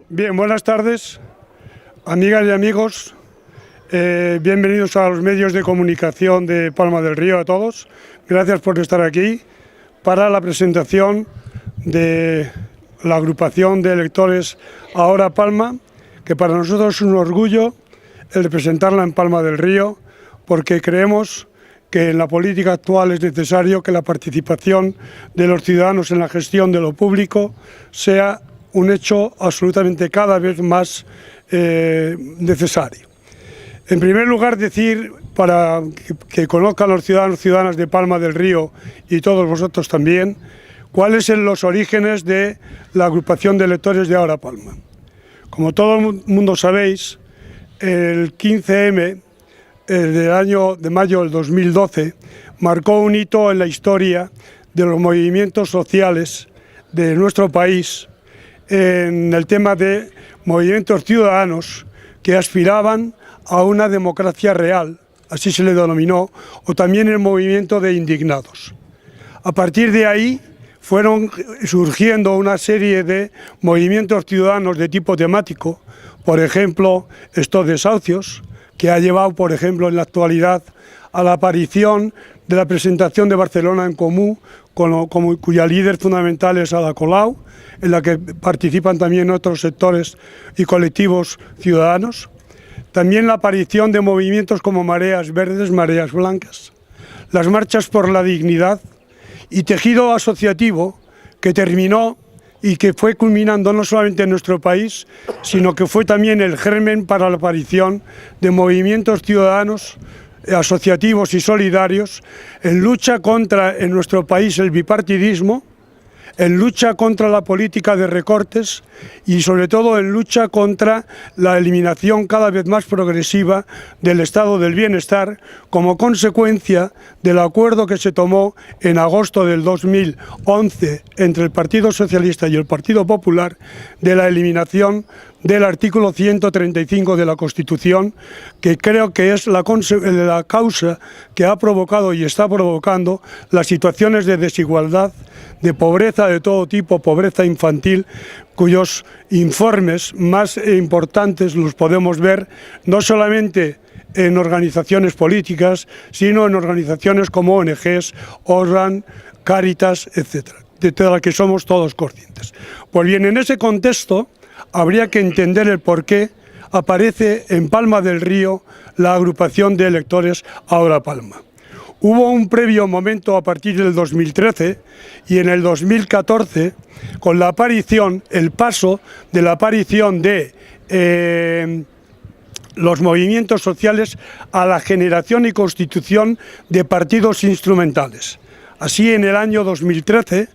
Bien, buenas tardes, amigas y amigos. Bienvenidos a los medios de comunicación de Palma del Río, a todos. Gracias por estar aquí para la presentación de la agrupación de electores Ahora Palma, que para nosotros es un orgullo el representarla en Palma del Río, porque creemos que en la política actual es necesario que la participación de los ciudadanos en la gestión de lo público sea un hecho absolutamente cada vez más necesario. En primer lugar, decir, para que conozcan los ciudadanos y ciudadanas de Palma del Río y todos vosotros también, cuáles son los orígenes de la agrupación de electores de Ahora Palma. Como todo el mundo sabéis, el 15M del año de mayo del 2012 marcó un hito en la historia de los movimientos sociales de nuestro país en el tema de movimientos ciudadanos que aspiraban a una democracia real, así se le denominó, o también el movimiento de indignados. A partir de ahí fueron surgiendo una serie de movimientos ciudadanos de tipo temático, por ejemplo, estos desahucios, que ha llevado, por ejemplo, en la actualidad a la aparición de la presentación de Barcelona en Comú, cuya líder fundamental es Ada Colau, en la que participan también otros sectores y colectivos ciudadanos. También la aparición de movimientos como Mareas Verdes, Mareas Blancas, las marchas por la dignidad y tejido asociativo que terminó y que fue culminando no solamente en nuestro país, sino que fue también el germen para la aparición de movimientos ciudadanos, asociativos y solidarios en lucha contra, en nuestro país, el bipartidismo, en lucha contra la política de recortes y sobre todo en lucha contra la eliminación cada vez más progresiva del estado del bienestar como consecuencia del acuerdo que se tomó en agosto del 2011 entre el Partido Socialista y el Partido Popular de la eliminación del artículo 135 de la Constitución, que creo que es la causa que ha provocado y está provocando las situaciones de desigualdad, de pobreza de todo tipo, pobreza infantil, cuyos informes más importantes los podemos ver no solamente en organizaciones políticas, sino en organizaciones como ONGs, Oxfam, Cáritas, etcétera, de las que somos todos conscientes. Pues bien, en ese contexto habría que entender el por qué aparece en Palma del Río la agrupación de electores Ahora Palma. Hubo un previo momento a partir del 2013 y en el 2014 con la aparición, el paso de la aparición de los movimientos sociales a la generación y constitución de partidos instrumentales. Así, en el año 2013,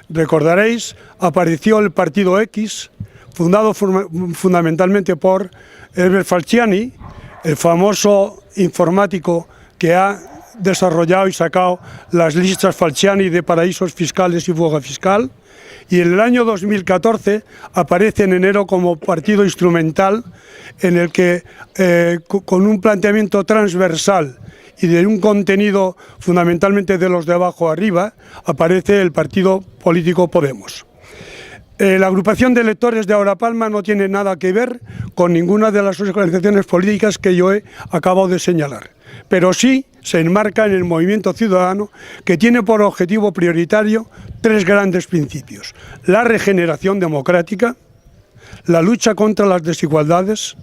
recordaréis, apareció el Partido X, fundado fundamentalmente por Herbert Falciani, el famoso informático que ha desarrollado y sacado las listas Falciani de paraísos fiscales y fuga fiscal, y en el año 2014 aparece en enero como partido instrumental en el que, con un planteamiento transversal y de un contenido fundamentalmente de los de abajo arriba, aparece el partido político Podemos. La agrupación de electores de Ahora Palma no tiene nada que ver con ninguna de las organizaciones políticas que yo he acabado de señalar, pero sí se enmarca en el movimiento ciudadano que tiene por objetivo prioritario tres grandes principios: la regeneración democrática, la lucha contra las desigualdades,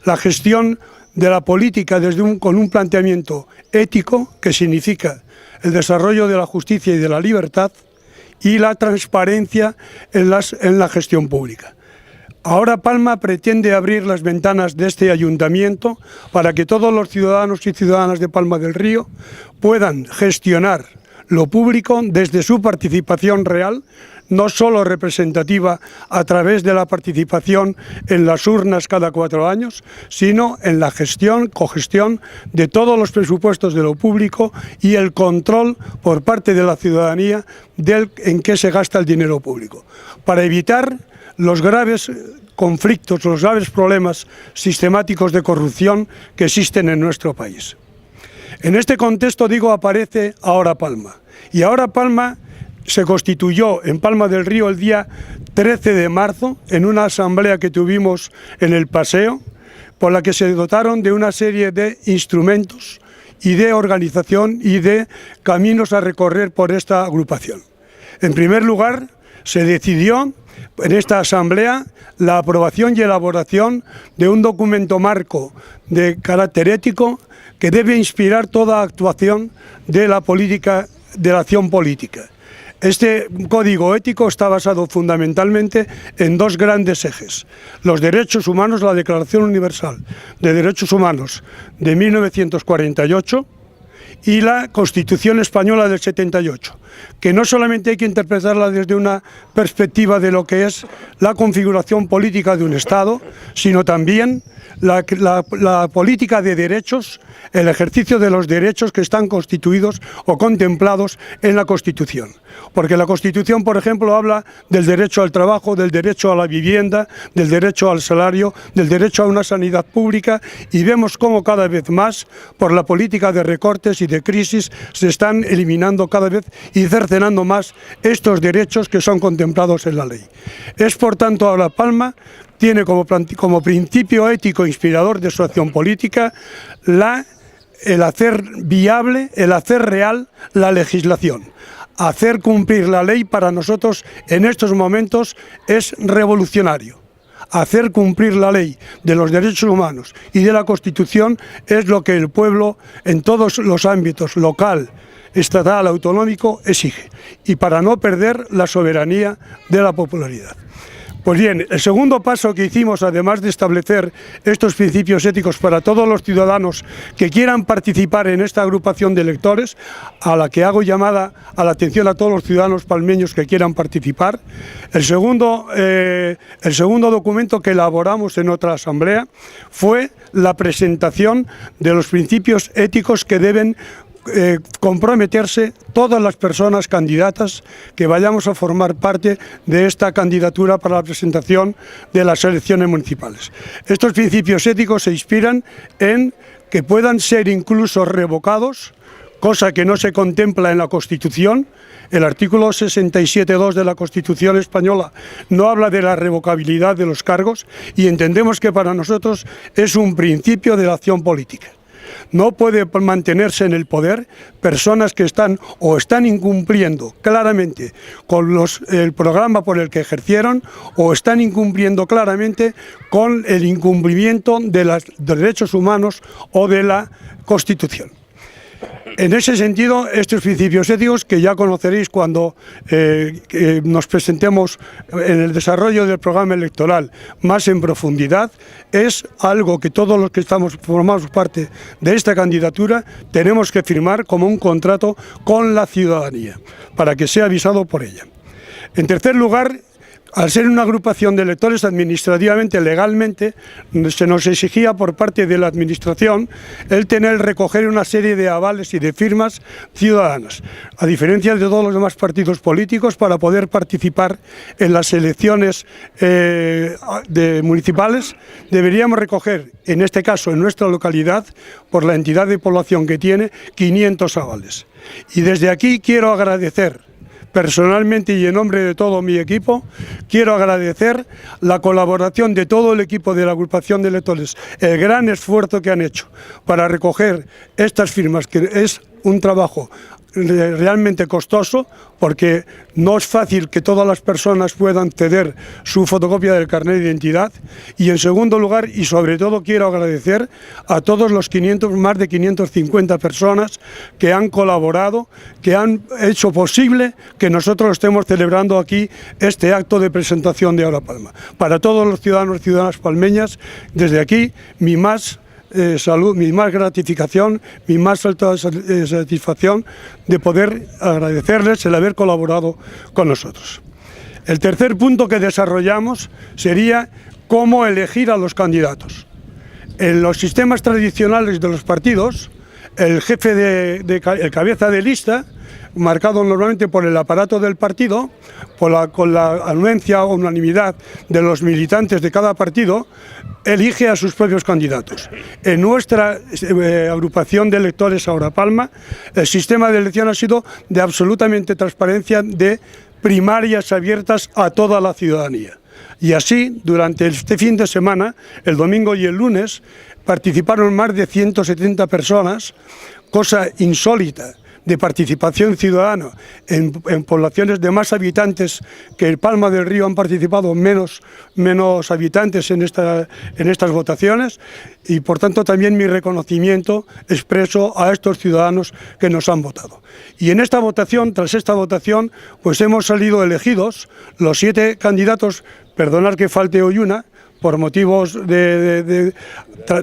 la gestión de la política con un planteamiento ético que significa el desarrollo de la justicia y de la libertad, y la transparencia en la gestión pública. Ahora Palma pretende abrir las ventanas de este ayuntamiento para que todos los ciudadanos y ciudadanas de Palma del Río puedan gestionar lo público desde su participación real, no solo representativa a través de la participación en las urnas cada 4 años, sino en la cogestión de todos los presupuestos de lo público y el control por parte de la ciudadanía en qué se gasta el dinero público, para evitar los graves conflictos, los graves problemas sistemáticos de corrupción que existen en nuestro país. En este contexto, digo, aparece Ahora Palma. Y Ahora Palma se constituyó en Palma del Río el día 13 de marzo en una asamblea que tuvimos en el Paseo, por la que se dotaron de una serie de instrumentos y de organización y de caminos a recorrer por esta agrupación. En primer lugar, se decidió en esta asamblea la aprobación y elaboración de un documento marco de carácter ético que debe inspirar toda actuación de la política, de la acción política. Este código ético está basado fundamentalmente en dos grandes ejes: los derechos humanos, la Declaración Universal de Derechos Humanos de 1948 y la Constitución Española del 78, que no solamente hay que interpretarla desde una perspectiva de lo que es la configuración política de un Estado, sino también la política de derechos, el ejercicio de los derechos que están constituidos o contemplados en la Constitución. Porque la Constitución, por ejemplo, habla del derecho al trabajo, del derecho a la vivienda, del derecho al salario, del derecho a una sanidad pública, y vemos cómo cada vez más, por la política de recortes y de crisis, se están eliminando cada vez y cercenando más estos derechos que son contemplados en la ley. Es, por tanto, La Palma tiene como principio ético inspirador de su acción política el hacer viable, el hacer real la legislación. Hacer cumplir la ley para nosotros en estos momentos es revolucionario. Hacer cumplir la ley de los derechos humanos y de la Constitución es lo que el pueblo en todos los ámbitos, local, estatal, autonómico, exige, y para no perder la soberanía de la popularidad. Pues bien, el segundo paso que hicimos, además de establecer estos principios éticos para todos los ciudadanos que quieran participar en esta agrupación de electores, a la que hago llamada a la atención a todos los ciudadanos palmeños que quieran participar, el segundo documento que elaboramos en otra asamblea fue la presentación de los principios éticos que deben comprometerse todas las personas candidatas que vayamos a formar parte de esta candidatura para la presentación de las elecciones municipales. Estos principios éticos se inspiran en que puedan ser incluso revocados, cosa que no se contempla en la Constitución. El artículo 67.2 de la Constitución española no habla de la revocabilidad de los cargos, y entendemos que para nosotros es un principio de la acción política. No puede mantenerse en el poder personas que están incumpliendo claramente con el programa por el que ejercieron, o están incumpliendo claramente con el incumplimiento de los derechos humanos o de la Constitución. En ese sentido, estos principios éticos, que ya conoceréis cuando nos presentemos en el desarrollo del programa electoral más en profundidad, es algo que todos los que formamos parte de esta candidatura tenemos que firmar como un contrato con la ciudadanía, para que sea avisado por ella. En tercer lugar, al ser una agrupación de electores, administrativamente, legalmente, se nos exigía por parte de la Administración el recoger una serie de avales y de firmas ciudadanas. A diferencia de todos los demás partidos políticos, para poder participar en las elecciones municipales, deberíamos recoger, en este caso en nuestra localidad, por la entidad de población que tiene, 500 avales. Y desde aquí quiero agradecer, personalmente y en nombre de todo mi equipo, quiero agradecer la colaboración de todo el equipo de la agrupación de electores, el gran esfuerzo que han hecho para recoger estas firmas, que es un trabajo realmente costoso, porque no es fácil que todas las personas puedan ceder su fotocopia del carnet de identidad. Y en segundo lugar, y sobre todo, quiero agradecer a todos los más de 550 personas que han colaborado, que han hecho posible que nosotros estemos celebrando aquí este acto de presentación de La Palma. Para todos los ciudadanos y ciudadanas palmeñas, desde aquí, mi más salud, mi más gratificación, mi más alta satisfacción de poder agradecerles el haber colaborado con nosotros. El tercer punto que desarrollamos sería cómo elegir a los candidatos. En los sistemas tradicionales de los partidos, el jefe el cabeza de lista, marcado normalmente por el aparato del partido, con la anuencia o unanimidad de los militantes de cada partido, elige a sus propios candidatos. En nuestra agrupación de electores Ahora Palma, el sistema de elección ha sido de absolutamente transparencia, de primarias abiertas a toda la ciudadanía. Y así, durante este fin de semana, el domingo y el lunes, participaron más de 170 personas, cosa insólita de participación ciudadana en poblaciones de más habitantes que el Palma del Río. Han participado menos habitantes en estas votaciones, y por tanto también mi reconocimiento expreso a estos ciudadanos que nos han votado. Y en esta votación, tras esta votación, pues hemos salido elegidos los 7 candidatos, perdonad que falte hoy una, por motivos de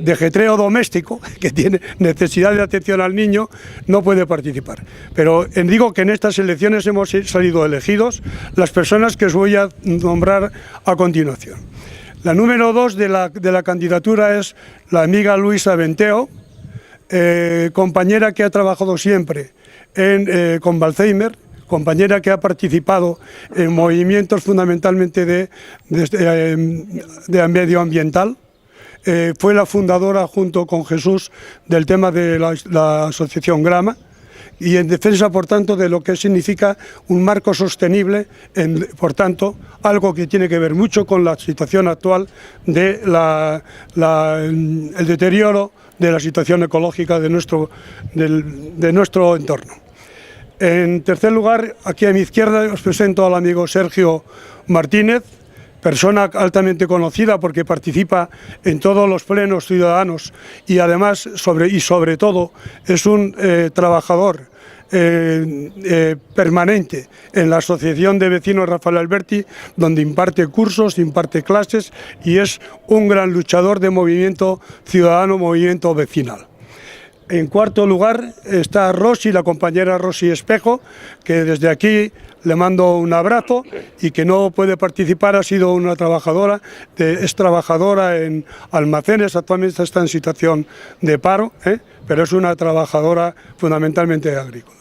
ajetreo doméstico, que tiene necesidad de atención al niño, no puede participar. Pero digo que en estas elecciones hemos salido elegidos las personas que os voy a nombrar a continuación. La número 2 de la candidatura es la amiga Luisa Benteo, compañera que ha trabajado siempre con Alzheimer, compañera que ha participado en movimientos fundamentalmente de medioambiental. Fue la fundadora, junto con Jesús, del tema de la asociación Grama, y en defensa, por tanto, de lo que significa un marco sostenible, por tanto, algo que tiene que ver mucho con la situación actual de el deterioro de la situación ecológica de nuestro entorno. En tercer lugar, aquí a mi izquierda os presento al amigo Sergio Martínez, persona altamente conocida porque participa en todos los plenos ciudadanos y además, sobre todo, es un trabajador permanente en la Asociación de Vecinos Rafael Alberti, donde imparte cursos, imparte clases, y es un gran luchador de movimiento ciudadano, movimiento vecinal. En cuarto lugar está Rosy, la compañera Rosy Espejo, que desde aquí le mando un abrazo y que no puede participar. Ha sido una trabajadora, es trabajadora en almacenes, actualmente está en situación de paro, pero es una trabajadora fundamentalmente agrícola.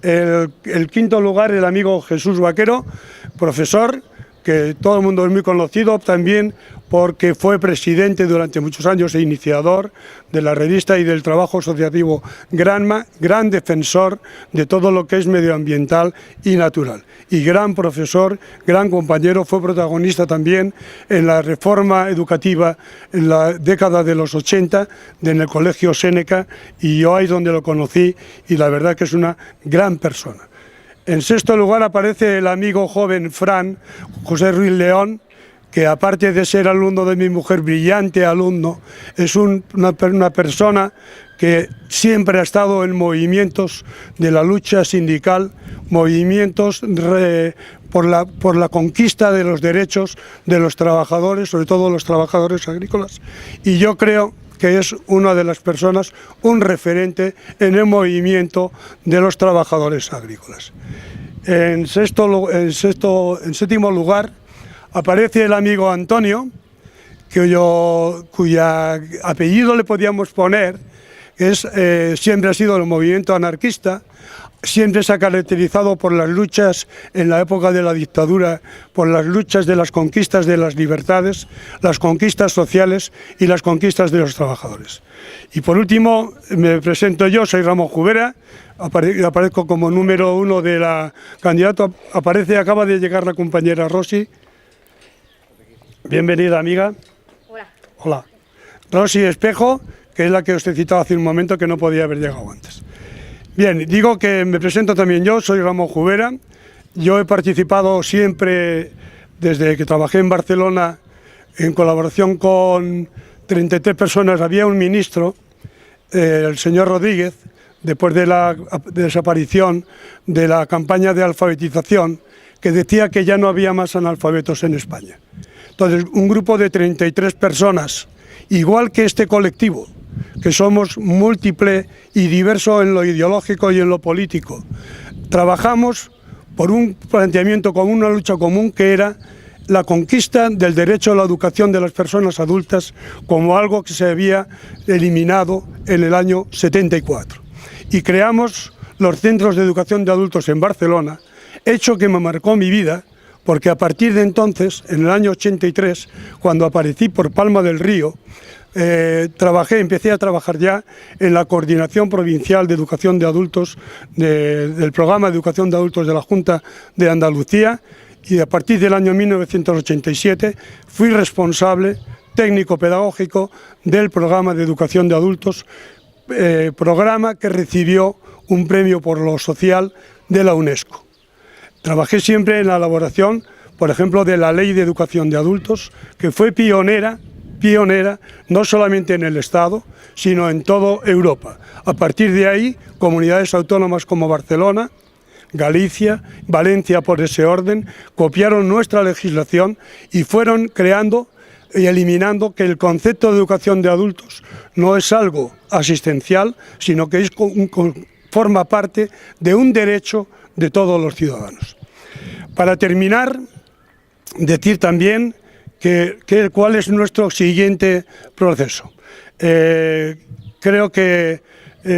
El quinto lugar, el amigo Jesús Vaquero, profesor, que todo el mundo es muy conocido también porque fue presidente durante muchos años e iniciador de la revista y del trabajo asociativo Granma, gran defensor de todo lo que es medioambiental y natural, y gran profesor, gran compañero. Fue protagonista también en la reforma educativa en la década de los 80 en el Colegio Séneca, y yo ahí es donde lo conocí, y la verdad que es una gran persona. En sexto lugar aparece el amigo joven Fran, José Ruiz León, que aparte de ser alumno de mi mujer, brillante alumno, es una persona que siempre ha estado en movimientos de la lucha sindical, movimientos por la conquista de los derechos de los trabajadores, sobre todo los trabajadores agrícolas, y yo creo que es una de las personas, un referente en el movimiento de los trabajadores agrícolas. En séptimo lugar aparece el amigo Antonio, cuya apellido le podíamos poner, siempre ha sido el movimiento anarquista. Siempre se ha caracterizado por las luchas en la época de la dictadura, por las luchas de las conquistas de las libertades, las conquistas sociales y las conquistas de los trabajadores. Y por último, me presento yo, soy Ramón Jubera, aparezco como número 1 de la candidata. Acaba de llegar la compañera Rosy. Bienvenida, amiga. Hola. Hola. Rosy Espejo, que es la que os he citado hace un momento, que no podía haber llegado antes. Bien, digo que me presento también yo, soy Ramón Jubera. Yo he participado siempre, desde que trabajé en Barcelona, en colaboración con 33 personas. Había un ministro, el señor Rodríguez, después de la desaparición de la campaña de alfabetización, que decía que ya no había más analfabetos en España. Entonces, un grupo de 33 personas, igual que este colectivo, que somos múltiple y diverso en lo ideológico y en lo político, trabajamos por un planteamiento común, una lucha común, que era la conquista del derecho a la educación de las personas adultas como algo que se había eliminado en el año 74. Y creamos los centros de educación de adultos en Barcelona, hecho que me marcó mi vida, porque a partir de entonces, en el año 83, cuando aparecí por Palma del Río, empecé a trabajar ya en la Coordinación Provincial de Educación de Adultos del Programa de Educación de Adultos de la Junta de Andalucía, y a partir del año 1987 fui responsable técnico pedagógico del Programa de Educación de Adultos, programa que recibió un premio por lo social de la UNESCO. Trabajé siempre en la elaboración, por ejemplo, de la Ley de Educación de Adultos, que fue pionera no solamente en el Estado, sino en toda Europa. A partir de ahí, comunidades autónomas como Barcelona, Galicia, Valencia por ese orden, copiaron nuestra legislación y fueron creando y eliminando que el concepto de educación de adultos no es algo asistencial, sino que forma parte de un derecho de todos los ciudadanos. Para terminar, decir también cuál es nuestro siguiente proceso. Creo que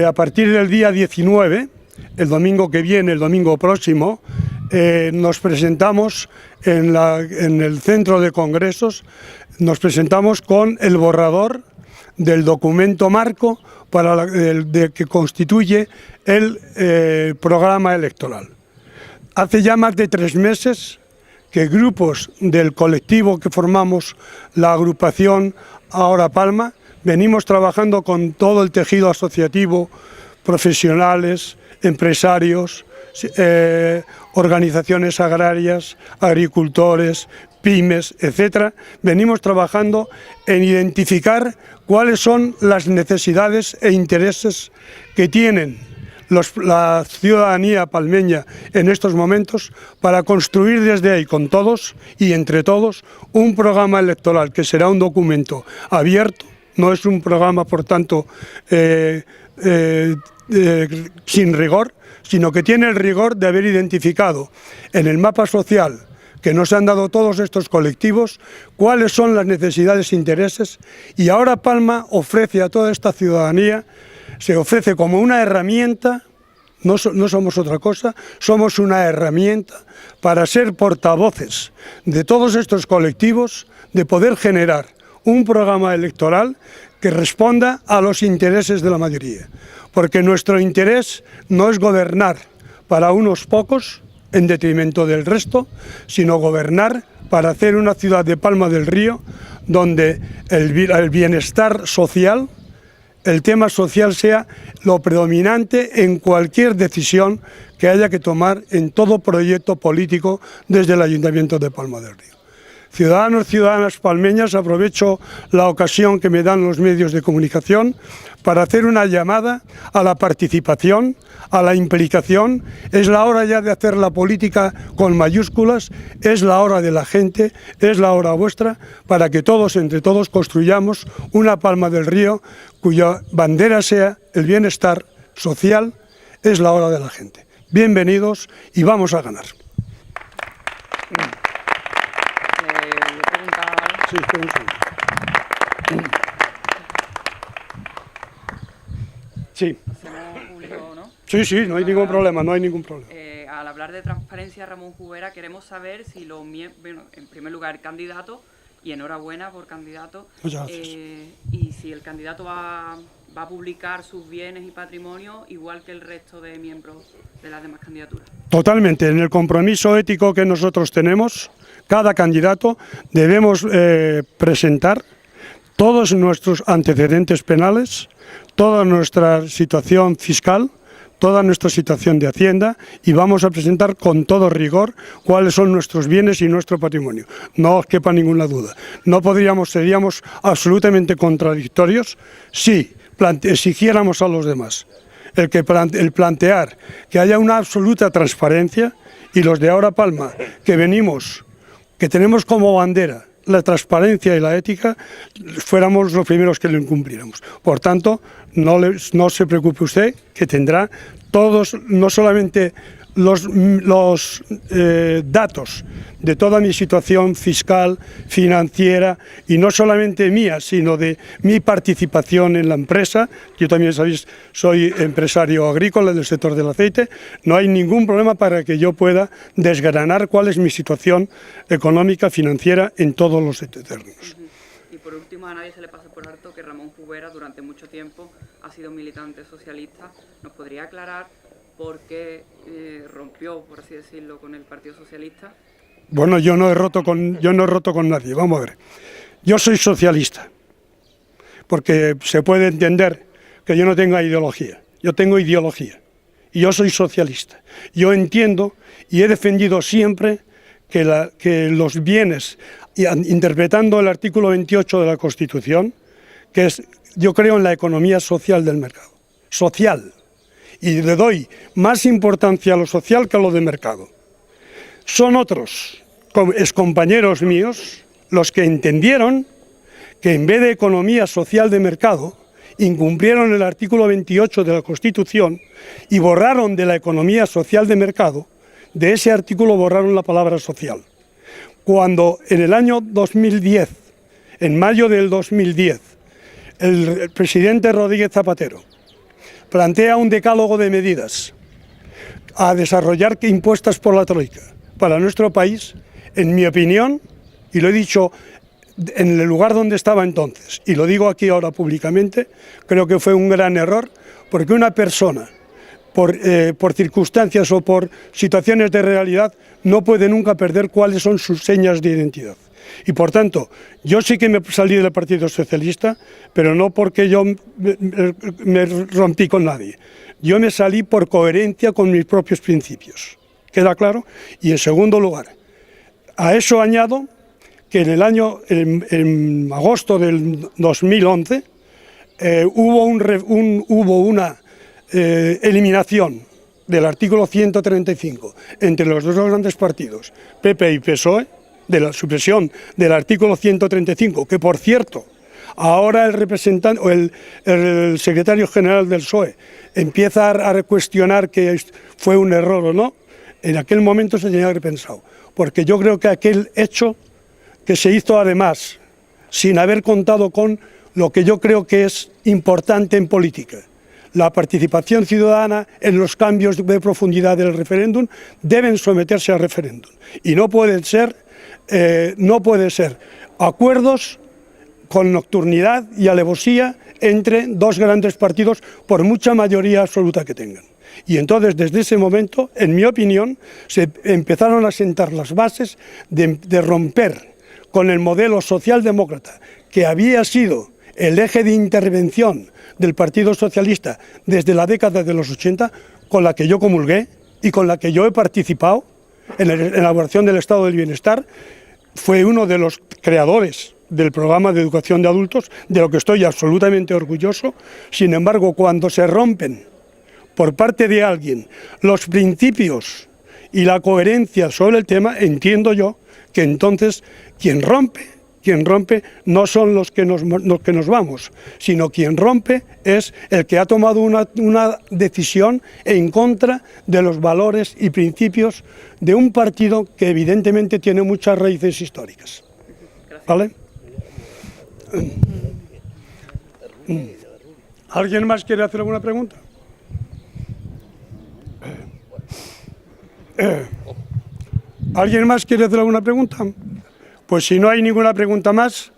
a partir del día 19, el domingo que viene, el domingo próximo, nos presentamos en el centro de congresos, nos presentamos con el borrador del documento marco que constituye el programa electoral. Hace ya más de 3 meses que grupos del colectivo que formamos la agrupación Ahora Palma venimos trabajando con todo el tejido asociativo, profesionales, empresarios, organizaciones agrarias, agricultores, pymes, etcétera. Venimos trabajando en identificar cuáles son las necesidades e intereses que tienen la ciudadanía palmeña en estos momentos para construir desde ahí con todos y entre todos un programa electoral que será un documento abierto, no es un programa por tanto sin rigor, sino que tiene el rigor de haber identificado en el mapa social que nos han dado todos estos colectivos cuáles son las necesidades e intereses, y ahora Palma ofrece a toda esta ciudadanía, se ofrece como una herramienta, no somos otra cosa, somos una herramienta para ser portavoces de todos estos colectivos, de poder generar un programa electoral que responda a los intereses de la mayoría. Porque nuestro interés no es gobernar para unos pocos en detrimento del resto, sino gobernar para hacer una ciudad de Palma del Río donde el bienestar social, el tema social sea lo predominante en cualquier decisión que haya que tomar en todo proyecto político desde el Ayuntamiento de Palma del Río. Ciudadanos, ciudadanas palmeñas, aprovecho la ocasión que me dan los medios de comunicación para hacer una llamada a la participación, a la implicación. Es la hora ya de hacer la política con mayúsculas, es la hora de la gente, es la hora vuestra, para que todos, entre todos, construyamos una Palma del Río cuya bandera sea el bienestar social. Es la hora de la gente. Bienvenidos y vamos a ganar. Sí, espera un segundo. Sí. Público, ¿no? Sí, no hay ningún problema, no hay ningún problema. Al hablar de transparencia, Ramón Jubera, queremos saber si en primer lugar, el candidato, y enhorabuena por candidato, Muchas gracias. Y si el candidato va a publicar sus bienes y patrimonio igual que el resto de miembros de las demás candidaturas. Totalmente, en el compromiso ético que nosotros tenemos, cada candidato debemos presentar todos nuestros antecedentes penales, toda nuestra situación fiscal, toda nuestra situación de Hacienda, y vamos a presentar con todo rigor cuáles son nuestros bienes y nuestro patrimonio. No os quepa ninguna duda. Seríamos absolutamente contradictorios si exigiéramos a los demás el plantear que haya una absoluta transparencia, y los de Ahora Palma, que tenemos como bandera la transparencia y la ética, fuéramos los primeros que lo incumpliéramos. Por tanto, no se preocupe usted, que tendrá todos, no solamente los datos de toda mi situación fiscal, financiera, y no solamente mía, sino de mi participación en la empresa. Yo también, sabéis, soy empresario agrícola del sector del aceite. No hay ningún problema para que yo pueda desgranar cuál es mi situación económica, financiera, en todos los términos. Y por último, a nadie se le pasa por alto que Ramón Jubera durante mucho tiempo ha sido militante socialista. ¿Nos podría aclarar por qué rompió, por así decirlo, con el Partido Socialista? Bueno, yo no he roto con nadie. Vamos a ver. Yo soy socialista, porque se puede entender que yo no tenga ideología. Yo tengo ideología y yo soy socialista. Yo entiendo y he defendido siempre que los bienes, interpretando el artículo 28 de la Constitución, que es, yo creo en la economía social del mercado. Social. Y le doy más importancia a lo social que a lo de mercado. Son otros excompañeros míos los que entendieron que en vez de economía social de mercado, incumplieron el artículo 28 de la Constitución y borraron de la economía social de mercado, de ese artículo borraron la palabra social. Cuando en el año 2010, en mayo del 2010, el presidente Rodríguez Zapatero plantea un decálogo de medidas a desarrollar impuestas por la Troika para nuestro país, en mi opinión, y lo he dicho en el lugar donde estaba entonces, y lo digo aquí ahora públicamente, creo que fue un gran error, porque una persona, por circunstancias o por situaciones de realidad, no puede nunca perder cuáles son sus señas de identidad. Y por tanto, yo sí que me salí del Partido Socialista, pero no porque yo me rompí con nadie. Yo me salí por coherencia con mis propios principios. ¿Queda claro? Y en segundo lugar, a eso añado que en agosto del 2011 hubo una eliminación del artículo 135 entre los dos grandes partidos, PP y PSOE, de la supresión del artículo 135, que por cierto, ahora el representante o el secretario general del PSOE empieza a cuestionar que fue un error o no. En aquel momento se tenía que haber pensado, porque yo creo que aquel hecho que se hizo además sin haber contado con lo que yo creo que es importante en política, la participación ciudadana en los cambios de profundidad del referéndum, deben someterse al referéndum. Y no pueden ser acuerdos con nocturnidad y alevosía entre dos grandes partidos, por mucha mayoría absoluta que tengan. Y entonces, desde ese momento, en mi opinión, se empezaron a sentar las bases de romper con el modelo socialdemócrata, que había sido el eje de intervención del Partido Socialista desde la década de los 80, con la que yo comulgué y con la que yo he participado en la elaboración del Estado del Bienestar. Fue uno de los creadores del programa de educación de adultos, de lo que estoy absolutamente orgulloso. Sin embargo, cuando se rompen por parte de alguien los principios y la coherencia sobre el tema, entiendo yo que entonces quien rompe no son los que nos vamos, sino quien rompe es el que ha tomado una decisión en contra de los valores y principios de un partido que evidentemente tiene muchas raíces históricas. ¿Vale? ¿Alguien más quiere hacer alguna pregunta? ¿Alguien más quiere hacer alguna pregunta? Pues si no hay ninguna pregunta más,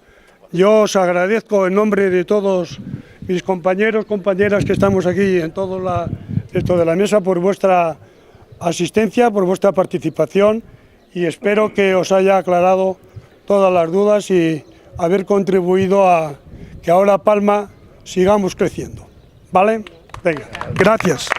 yo os agradezco en nombre de todos mis compañeros, compañeras que estamos aquí en todo esto de la mesa por vuestra asistencia, por vuestra participación, y espero que os haya aclarado todas las dudas y haber contribuido a que ahora Palma sigamos creciendo. ¿Vale? Venga, gracias.